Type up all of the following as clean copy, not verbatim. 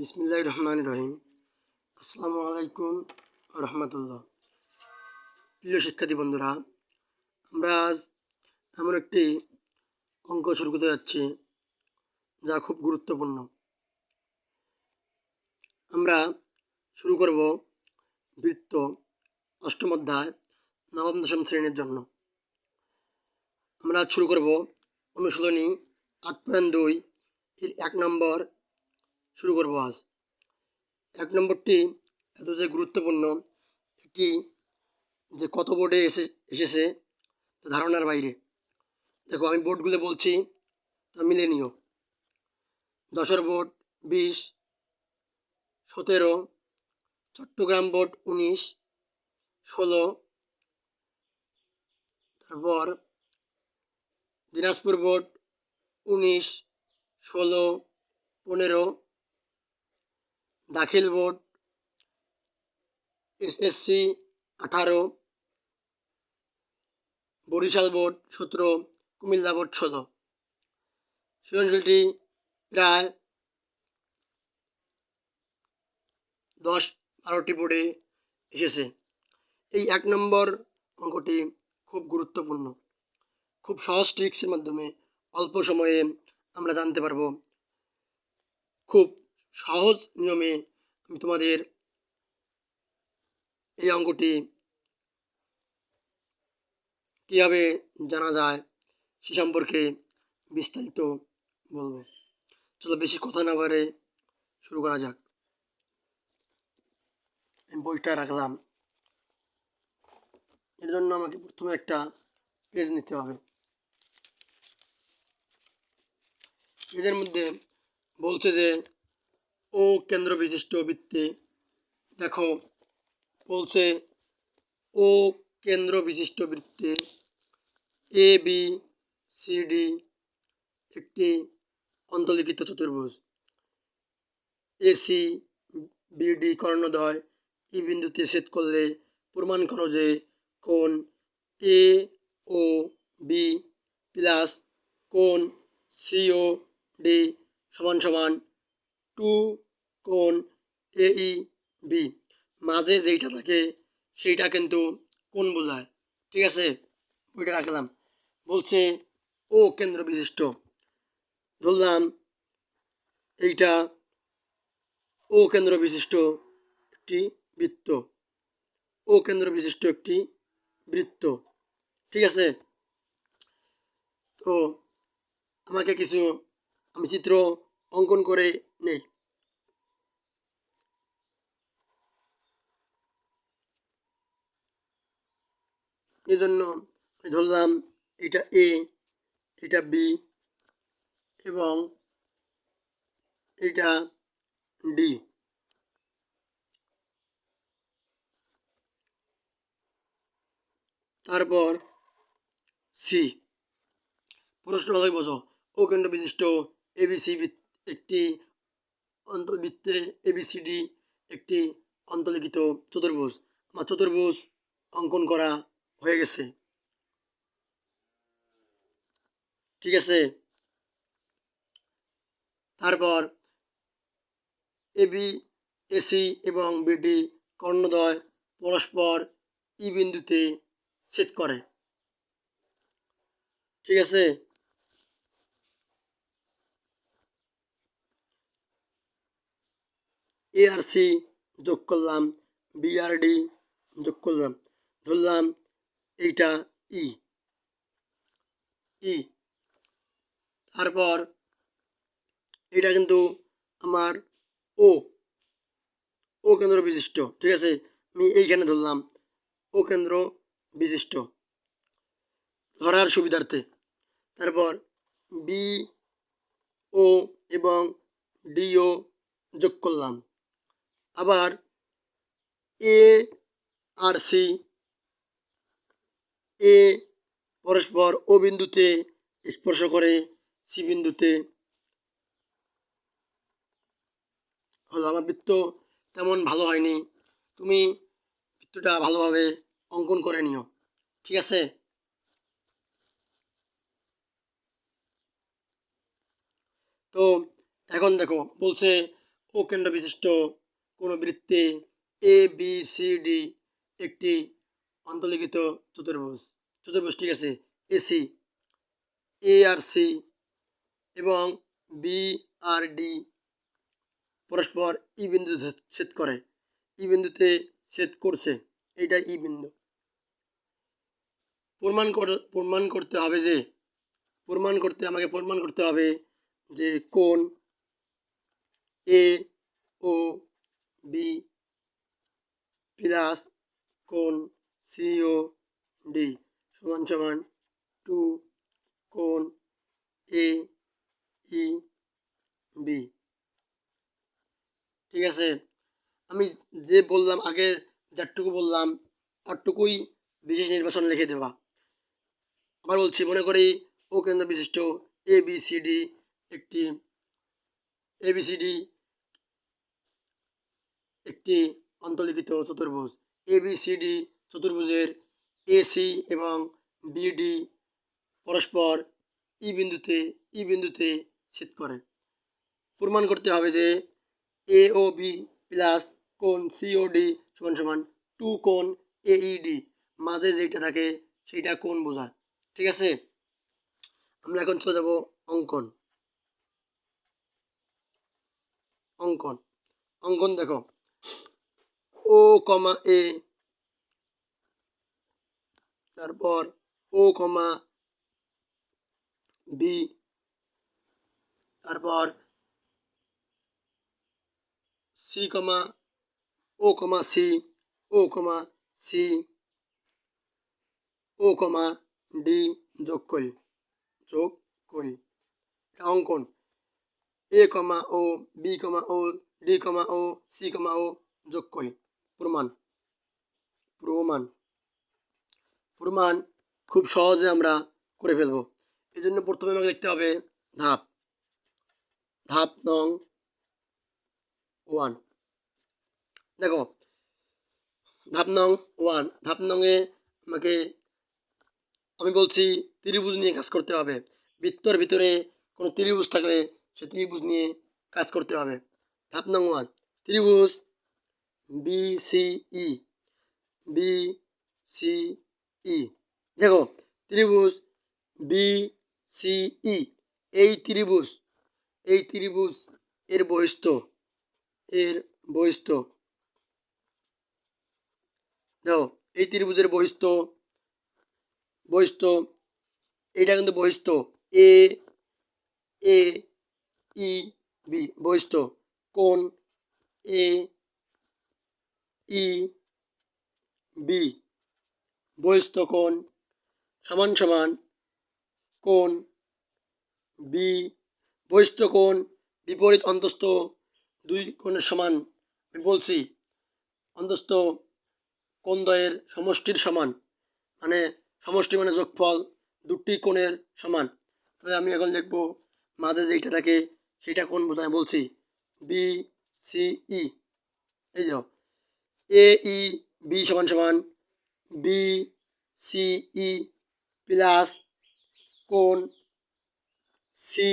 বিসমিল্লাহির রহমানির রহিম। আসসালামু আলাইকুম রহমতুল্লাহ। প্রিয় শিক্ষার্থী বন্ধুরা, আমরা আজ এমন একটি অঙ্ক শুরু করতে যাচ্ছি যা খুব গুরুত্বপূর্ণ। আমরা শুরু করব বৃত্ত অষ্টম অধ্যায় নবম দশম শ্রেণীর জন্য। আমরা আজ শুরু করব অনুশীলনী 8.2 এর 1 নম্বর শুরু করব আজ। 1 নম্বরটি এত যে গুরুত্বপূর্ণ, এটি যে কত বোর্ডে এসেছে তা ধারণার বাইরে। দেখো, আমি বোর্ডগুলো বলছি, তা মিলে নিও। যশোর বোর্ড 20, 17, চট্টগ্রাম বোর্ড 19, 16, তারপর দিনাজপুর বোর্ড 19, 16, 15, দাখিল board SSC 18, Barishal board 17, Cumilla board 16। সৃজনশীলটি প্রায় 10-12টি বোর্ডে এসেছে। এই 1 নম্বর অঙ্কটি খুব গুরুত্বপূর্ণ। খুব সহজ ট্রিক্সের মাধ্যমে অল্প সময়ে আমরা জানতে পারবো। খুব সহজ নিয়মে আমি তোমাদের এই অঙ্কটি কীভাবে জানা যায় সে সম্পর্কে বিস্তারিত বলবো। চলো বেশি কথা না বলে শুরু করা যাক। আমি বইটা রাখলাম। এর জন্য আমাকে প্রথমে একটা পেজ নিতে হবে। পেজের মধ্যে বলছে যে ও কেন্দ্র বিশিষ্ট বৃত্তে, দেখো বলছে ও কেন্দ্র বিশিষ্ট বৃত্তে ABCD একটি অন্তর্লিখিত চতুর্ভুজ। ACBD কর্ণদ্বয় ই বিন্দুতে ছেদ করলে প্রমাণ করো যে কোণ AOB প্লাস কোণ COD সমান সমান 2 কোণ AEB। মাঝে যেইটা থাকে সেইটা কিন্তু কোণ বোঝায়। ঠিক আছে, ওইটা রাখলাম। বলছে ও কেন্দ্র বিশিষ্ট, ধরলাম এইটা ও কেন্দ্র বিশিষ্ট একটি বৃত্ত। ও কেন্দ্র বিশিষ্ট একটি বৃত্ত, ঠিক আছে। তো আমাকে কিছু আমি চিত্র অঙ্কন করে নেই। এই জন্য আমি ধরলাম এটা A, এটা B এবং এটা D। তারপর C। প্রশ্ন ভালোই বোঝো। ও কেন্দ্র বিশিষ্ট ABC একটি অন্তর্বৃত্তে ABCD একটি অন্তর্লিখিত চতুর্ভুজ। আমার চতুর্ভুজ অঙ্কন করা হয়ে গেছে, ঠিক আছে। তারপর AB, AC এবং BD কর্ণদ্বয় পরস্পর ই বিন্দুতে ছেদ করে, ঠিক আছে। ARC যোগ করলাম, BRD যোগ করলাম, ধরলাম এইটা ই। তারপর এটা কিন্তু আমার ও কেন্দ্র বিশিষ্ট, ঠিক আছে। আমি এইখানে ধরলাম ও কেন্দ্র বিশিষ্ট ধরার সুবিধার্থে। তারপর BO এবং DO যোগ করলাম। আবার ARC এ পরস্পর ও বিন্দুতে স্পর্শ করে সি বিন্দুতে হলো। আমার বৃত্ত তেমন ভালো হয়নি, তুমি বৃত্তটা ভালোভাবে অঙ্কন করে নিও, ঠিক আছে। তো এখন দেখো, বলছে ও কেন্দ্র বিশিষ্ট কোনো বৃত্তে এ বি সি ডি একটি অন্তর্লিখিত চতুর্ভুজ। চতুর্ভুজ ঠিক আছে, এসি, এ আর সি এবং বি আর ডি পরস্পর ই বিন্দুতে ছেদ করে, ই বিন্দুতে ছেদ করছে, এইটা ই বিন্দু। প্রমাণ করতে হবে যে আমাকে প্রমাণ করতে হবে যে কোণ এ ও বি প্লাস কোণ সি ও ডি সমান সমান 2 কোণ এ ই বি। ঠিক আছে, আমি যে বললাম আগে, যারটুকু বললাম তারটুকুই বিশেষ নির্বাচন লিখে দেওয়া। আবার বলছি, মনে করি ও কেন্দ্র বিশিষ্ট এবিসিডি একটি একটি অন্তর্লিখিত চতুর্ভুজ। এবিসিডি চতুর্ভুজের এসি এবং বিডি পরস্পর ই বিন্দুতে ছেদ করে। প্রমাণ করতে হবে যে এ ও বি প্লাস কোণ সিওডি সমান সমান 2 কোণ এইডি, মাঝে যেটা থাকে সেইটা কোণ বোঝায়। ঠিক আছে, আমরা এখন চলে যাব অঙ্কন। অঙ্কন দেখো, ও কমা এ, তারপর ও কমা বি, তারপর সি কমা ও কমা সি, ও কমা সি, ও কমা ডি যোগ করি অঙ্কন এ কমা ও, বি কমা ও, ডি কমা ও, সি কমা ও যোগ করি। প্রমাণ প্রমাণ খুব সহজে আমরা করে ফেলব। এই জন্য প্রথমে আমাকে দেখতে হবে ধাপ নং 1। দেখো, ধাপ নং 1, ধাপ নং এ আমাকে, আমি বলছি ত্রিভুজ নিয়ে কাজ করতে হবে। বৃত্তর ভিতরে কোনো ত্রিভুজ থাকলে সে ত্রিভুজ নিয়ে কাজ করতে হবে। ধাপ নং 1, ত্রিভুজ বিসিই, বিসিই। দেখো, ত্রিভুজ বিসিই, এই ত্রিভুজ এর বহিস্থ দেখো, এই ত্রিভুজের বহিস্থ এইটা কিন্তু বহিস্থ এ এ ই বি, বহিস্থ কোণ এ ই বি, বহিস্থ কোণ সমান সমান কোণ বি, বহিস্থ কোণ বিপরীত অন্তস্থ দুই কোণের সমান। আমি বলছি অন্তস্থ কোণদ্বয়ের সমষ্টির সমান, মানে সমষ্টি মানে যোগফল দুটি কোণের সমান। তাহলে আমি এখন লিখব মাঝে যেটা থাকে সেটা কোণ বোঝায়। বলছি বি সি ই, এই যাও এ ই বি সমান সমান বি সি ই প্লাস কোণ সি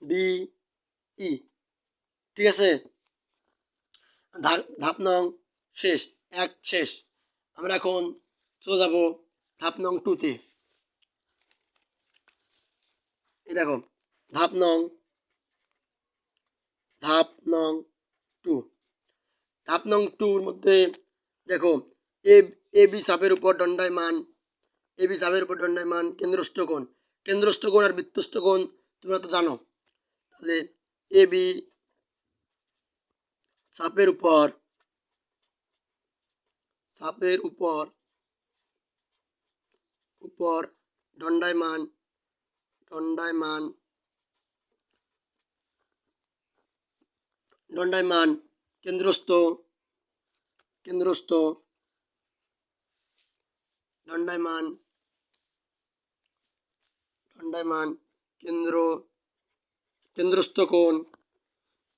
বি ই। ঠিক আছে, ধাপ নং শেষ, শেষ। আমরা এখন চলে যাব ধাপ নং 2-তে। এই দেখো, ধাপ নং 2। ধাপ নং 2-র মধ্যে দেখো, এ বি চাপের উপর দণ্ডায়মান, কেন্দ্রস্থ কোণ আর বৃত্তস্থ কোণ তোমরা তো জানো। তাহলে এ বি চাপের উপর দণ্ডায়মান কেন্দ্রস্থ দণ্ডায়মান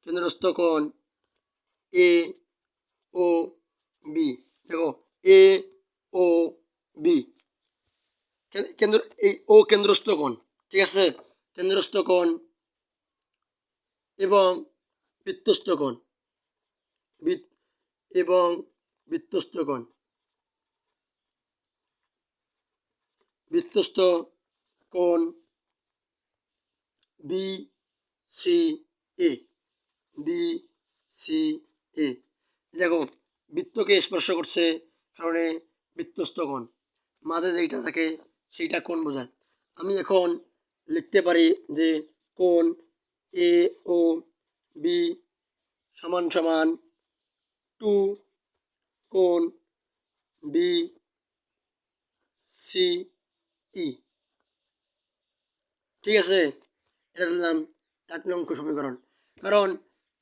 কেন্দ্রস্থ কোণ এ ও বি। দেখো, এ ও বি কেন্দ্র, এই ও কেন্দ্রস্থ কোণ, ঠিক আছে, কেন্দ্রস্থ কোণ এবং বৃত্তস্থ কোণ এবং বৃত্তস্থ কোণ, বৃত্তস্থ কোণ বি সি এ, বি সি এ। দেখো বৃত্তকে স্পর্শ করছে কারণে বৃত্তস্থ কোণ, মাঝে যেটা থাকে সেইটা কোণ বোঝায়। আমি এখন লিখতে পারি যে কোণ এ ও বি সমান সমান 2 কোণ বি সি ই। ঠিক আছে, এটা দিলাম 1 নং সমীকরণ। কারণ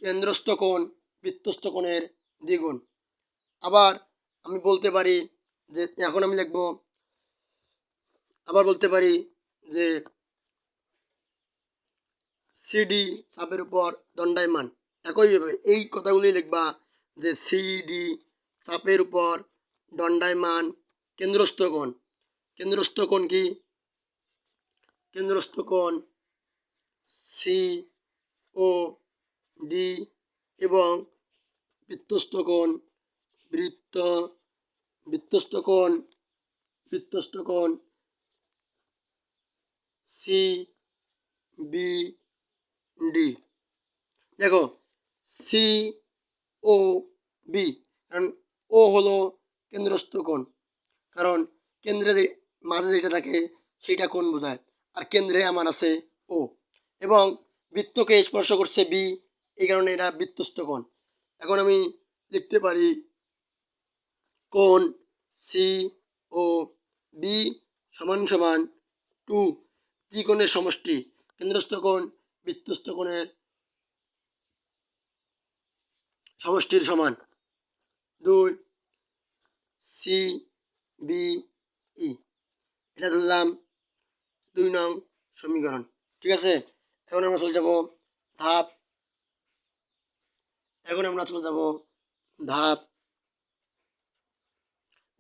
কেন্দ্রস্থ কোণ বৃত্তস্থ কোণের দ্বিগুণ। আবার আমি বলতে পারি যে এখন আমি লিখব, আবার বলতে পারি যে সিডি চাপের উপর দণ্ডায়মান। একইভাবে এই কথাগুলি লিখবা যে সিডি চাপের উপর দণ্ডায়মান কেন্দ্রস্থ কোণ। কেন্দ্রস্থ কোণ কি? কেন্দ্রস্থ কোণ সি ও ডি এবং বৃত্তস্থ কোণ বৃত্তস্থ কোণ সি বি ডি। দেখো সি ও বি, কারণ ও হলো কেন্দ্রস্থ কোণ, কারণ কেন্দ্রে মাঝে যেটা থাকে সেটা কোণ বোঝায়, আর কেন্দ্রে আমার আছে ও, এবং বৃত্তকে স্পর্শ করছে বি, এই কারণে এটা বৃত্তস্থ কোণ। এখন আমি লিখতে পারি কোণ সি ও বি সমান সমান 2 ত্রিকোণের সমষ্টি, কেন্দ্রস্থ কোণ বৃত্তস্থ কোণের সমষ্টির সমান 2 সি বি ই। এটা ধরলাম 2 নং সমীকরণ। ঠিক আছে, এখন আমরা চলে যাব ধাপ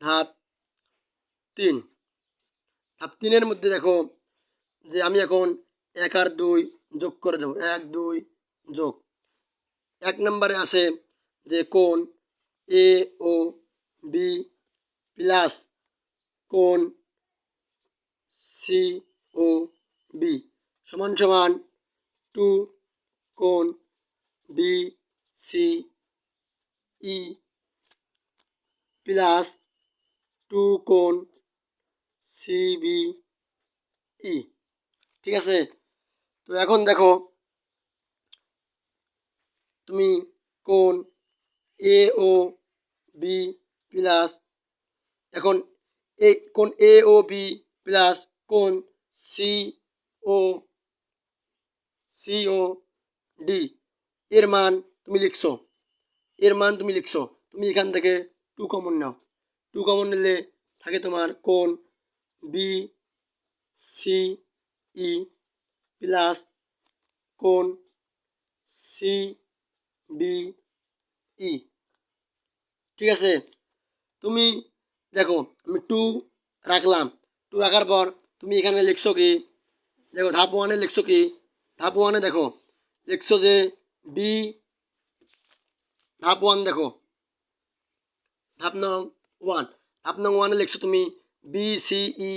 ধাপ 3। ধাপ 3-এর মধ্যে দেখো যে আমি এখন 1 আর 2 যোগ করে দেব, 1 2 যোগ। 1 নম্বরে আছে যে কোণ এ ও বি প্লাস কোণ সি ও বি সমান সমান 2 কোণ বি সি ই প্লাস 2 কোণ সি বি ই। ঠিক আছে, তো এখন দেখো তুমি কোণ এ ও বি প্লাস, এখন এই কোণ এ ও বি প্লাস কোণ সি ও ডি এর মান তুমি লিখছো, তুমি এখান থেকে 2 কমন নাও। 2 কমন নিলে থাকে তোমার কোণ বি সি ই প্লাস কোণ সি বি ই। ঠিক আছে, তুমি দেখো আমি 2 রাখলাম, 2 রাখার পর তুমি এখানে লিখছো কি, দেখো ধাপ 1-এ লিখছো কি, ধাপ 1-এ দেখো লিখছো যে বি, ধাপ 1 দেখো, ধাপ নং 1, ধাপ নং 1-এ লিখছো তুমি B C E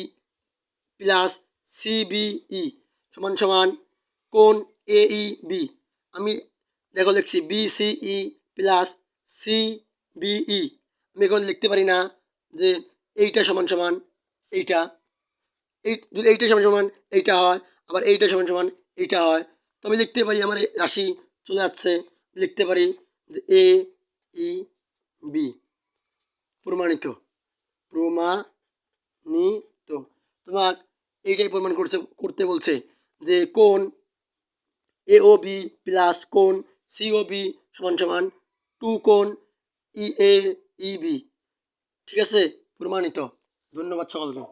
plus C B E সমান সমান কোণ এ ই বি। আমি দেখো লিখছি B C E plus C B E. আমি এখন লিখতে পারি না যে এইটা সমান সমান এইটা, যদি এইটা সমান সমান এইটা হয়, আবার এইটা সমান সমান এইটা হয়, তো আমি লিখতে পারি আমার এই রাশি চলে যাচ্ছে, লিখতে পারি যে এ ই বি প্রমাণিত। তোমাক এইটাই প্রমাণ করতে বলছে যে কোণ এ ও বি প্লাস কোণ সি ও বি সমান সমান 2 কোণ ই এ ই বি। ঠিক আছে, প্রমাণিত। ধন্যবাদ সকলকে।